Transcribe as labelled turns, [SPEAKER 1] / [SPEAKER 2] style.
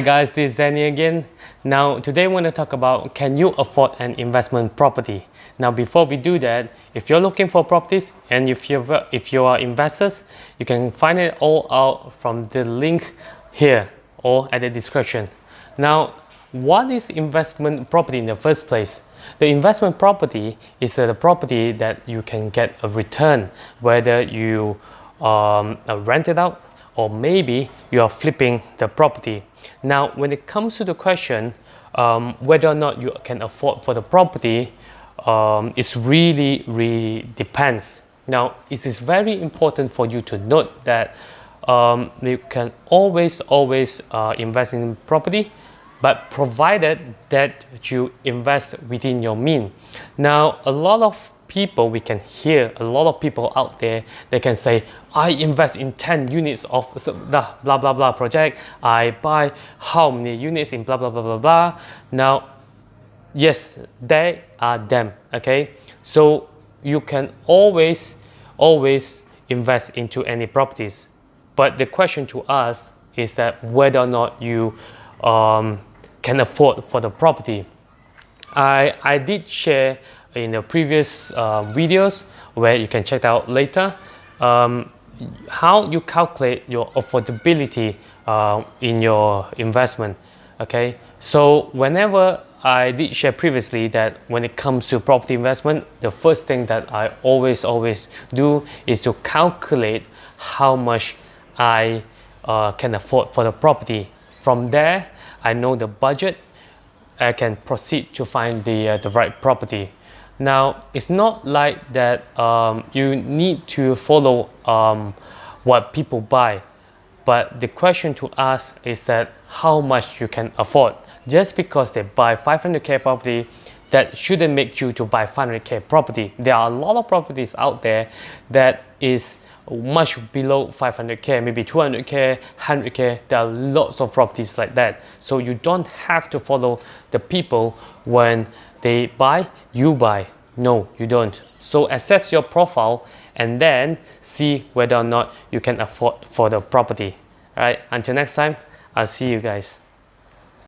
[SPEAKER 1] guys, this is Danny again. Now today I want to talk about, can you afford an investment property? Now before we do that, if you're looking for properties and if you are investors, you can find it all out from the link here or at the description. Now what is investment property in the first place? The investment property is the property that you can get a return, whether you rent it out or maybe you are flipping the property. Now when it comes to the question whether or not you can afford for the property, it really depends. Now it is very important for you to note that you can always invest in property, but provided that you invest within your means. Now a lot of people, we can hear a lot of people out there, they can say, I invest in 10 units of blah blah blah project, I buy how many units in blah blah blah blah blah. Now yes, they are them, okay? So you can always invest into any properties, but the question to us is that whether or not you can afford for the property. I did share in the previous videos where you can check out later how you calculate your affordability in your investment. Okay, so whenever I did share previously that when it comes to property investment, the first thing that I always do is to calculate how much I can afford for the property. From there, I know the budget, I can proceed to find the right property. Now it's not like that you need to follow what people buy, but the question to ask is that how much you can afford. Just because they buy 500k property, that shouldn't make you to buy 500k property. There are a lot of properties out there that is much below 500k, maybe 200k, 100k. There are lots of properties like that. So you don't have to follow the people when they buy, you buy. No, you don't. So assess your profile and then see whether or not you can afford for the property. All right, until next time, I'll see you guys.